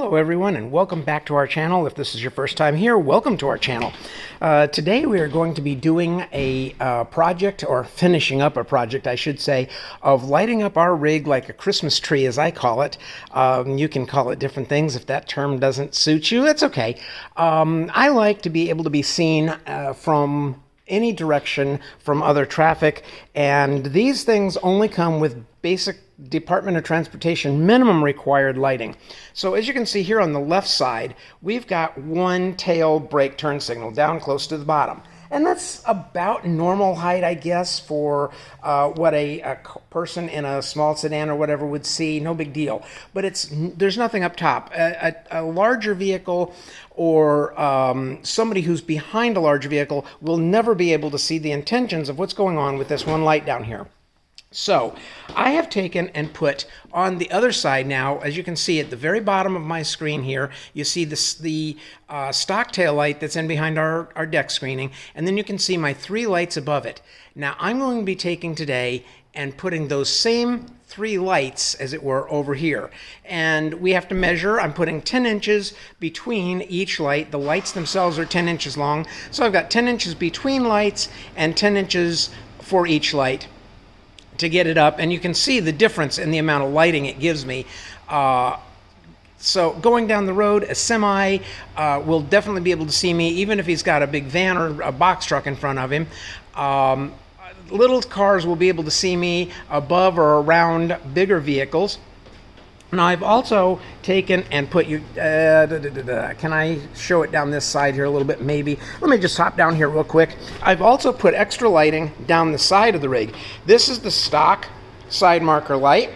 Hello everyone and welcome back to our channel. If this is your first time here, welcome to our channel. Today we are going to be doing a project, or finishing up a project I should say, of lighting up our rig like a Christmas tree, as I call it. You can call it different things. If that term doesn't suit you, it's okay. I like to be able to be seen from any direction from other traffic, and these things only come with basic Department of Transportation minimum required lighting. So as you can see here on the left side, we've got one tail brake turn signal down close to the bottom. And that's about normal height, I guess, for what a person in a small sedan or whatever would see. No big deal. But there's nothing up top. A larger vehicle or somebody who's behind a larger vehicle will never be able to see the intentions of what's going on with this one light down here. So I have taken and put on the other side now, as you can see at the very bottom of my screen here, you see the stock tail light that's in behind our deck screening, and then you can see my three lights above it. Now I'm going to be taking today and putting those same three lights, as it were, over here. And we have to measure. I'm putting 10 inches between each light. The lights themselves are 10 inches long. So I've got 10 inches between lights and 10 inches for each light to get it up, and you can see the difference in the amount of lighting it gives me. So going down the road, a semi will definitely be able to see me, even if he's got a big van or a box truck in front of him. Little cars will be able to see me above or around bigger vehicles. Now I've also taken and put you, can I show it down this side here a little bit maybe? Let me just hop down here real quick. I've also put extra lighting down the side of the rig. This is the stock side marker light.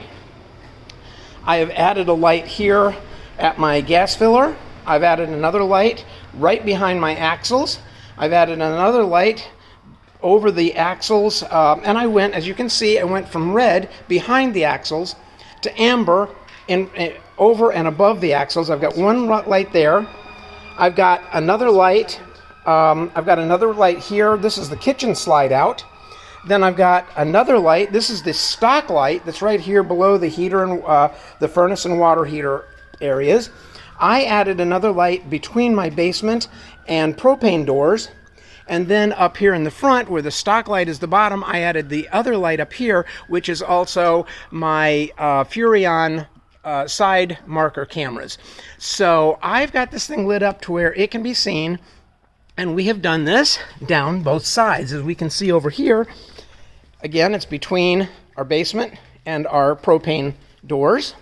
I have added a light here at my gas filler. I've added another light right behind my axles. I've added another light over the axles, and I went, as you can see, I went from red behind the axles to amber over and above the axles. I've got one light there. I've got another light. Here. This is the kitchen slide out. Then I've got another light. This is the stock light that's right here below the heater and the furnace and water heater areas. I added another light between my basement and propane doors. And then up here in the front, where the stock light is the bottom, I added the other light up here, which is also my Furrion side marker cameras. So I've got this thing lit up to where it can be seen, and we have done this down both sides. As we can see over here, again, it's between our basement and our propane doors.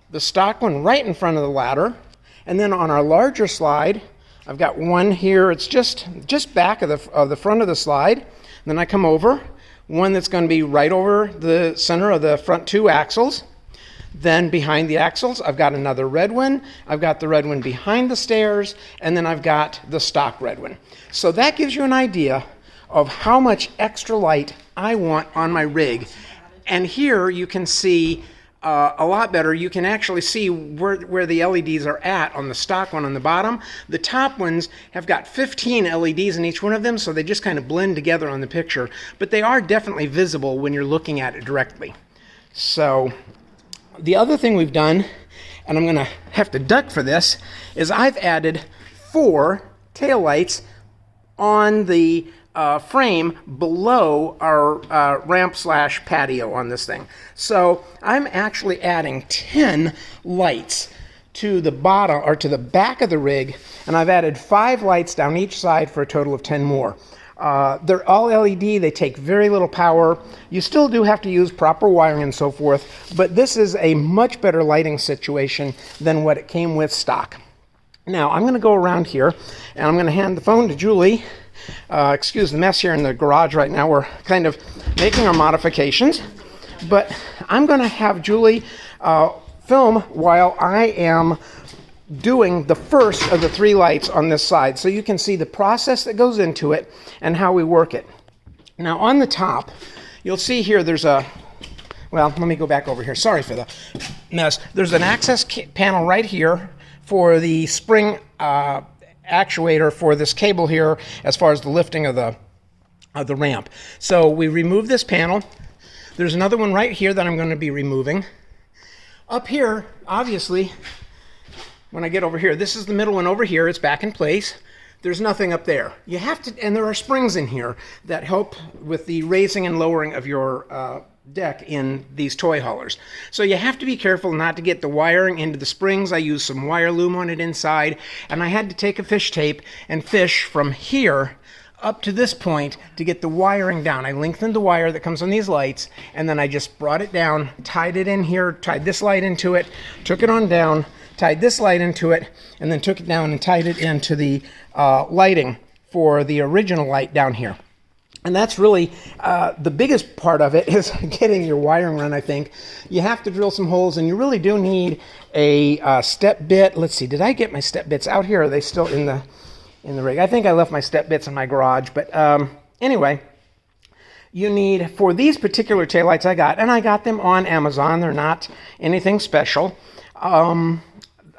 The stock one right in front of the ladder, and then on our larger slide, I've got one here. It's just back of the front of the slide. Then I come over, one that's going to be right over the center of the front two axles. Then behind the axles, I've got another red one. I've got the red one behind the stairs, and then I've got the stock red one. So that gives you an idea of how much extra light I want on my rig. And here you can see a lot better. You can actually see where the LEDs are at on the stock one on the bottom. The top ones have got 15 LEDs in each one of them, so they just kind of blend together on the picture. But they are definitely visible when you're looking at it directly. So the other thing we've done, and I'm going to have to duck for this, is I've added 4 taillights on the frame below our ramp/patio on this thing. So I'm actually adding 10 lights to the bottom, or to the back of the rig, and I've added 5 lights down each side for a total of 10 more. They're all LED, they take very little power. You still do have to use proper wiring and so forth, but this is a much better lighting situation than what it came with stock. Now I'm going to go around here and I'm going to hand the phone to Julie. Excuse the mess here in the garage right now. We're kind of making our modifications, but I'm going to have Julie film while I am doing the first of the 3 lights on this side, so you can see the process that goes into it and how we work it. Now on the top, you'll see here there's a, well, let me go back over here. Sorry for the mess. There's an access panel right here for the spring actuator for this cable here as far as the lifting of the ramp. So we remove this panel. There's another one right here that I'm going to be removing. Up here, obviously, when I get over here, this is the middle one over here. It's back in place. There's nothing up there. You have to, and there are springs in here that help with the raising and lowering of your deck in these toy haulers. So you have to be careful not to get the wiring into the springs. I used some wire loom on it inside, and I had to take a fish tape and fish from here up to this point to get the wiring down. I lengthened the wire that comes on these lights, and then I just brought it down, tied it in here, tied this light into it, took it on down, tied this light into it, and then took it down and tied it into the lighting for the original light down here. And that's really the biggest part of it is getting your wiring run, I think. You have to drill some holes, and you really do need a step bit. Let's see, did I get my step bits out here? Or are they still in the rig? I think I left my step bits in my garage. But anyway, you need, for these particular taillights I got them on Amazon. They're not anything special.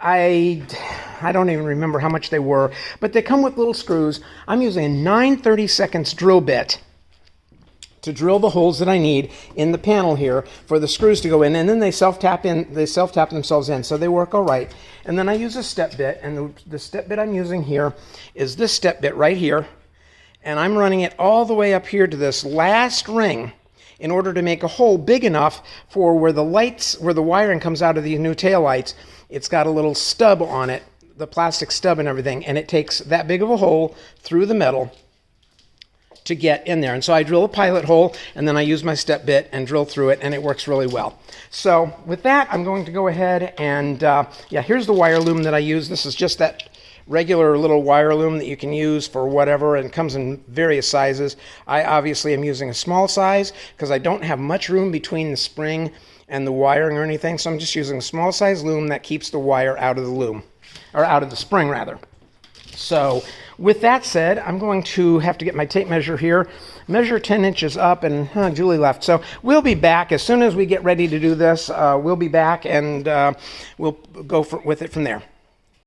I don't even remember how much they were, but they come with little screws. I'm using a 9/32 drill bit to drill the holes that I need in the panel here for the screws to go in, and then they self-tap themselves in, so they work all right. And then I use a step bit, and the step bit I'm using here is this step bit right here, and I'm running it all the way up here to this last ring in order to make a hole big enough for where the wiring comes out of the new tail lights. It's got a little stub on it, the plastic stub and everything, and it takes that big of a hole through the metal to get in there. And so I drill a pilot hole, and then I use my step bit and drill through it, and it works really well. So with that, I'm going to go ahead and, here's the wire loom that I use. This is just that regular little wire loom that you can use for whatever, and it comes in various sizes. I obviously am using a small size because I don't have much room between the spring and the wiring or anything, so I'm just using a small size loom that keeps the wire out of the loom, or out of the spring rather. So with that said, I'm going to have to get my tape measure here, measure 10 inches up, and Julie left. So we'll be back as soon as we get ready to do this. We'll be back, and we'll go with it from there.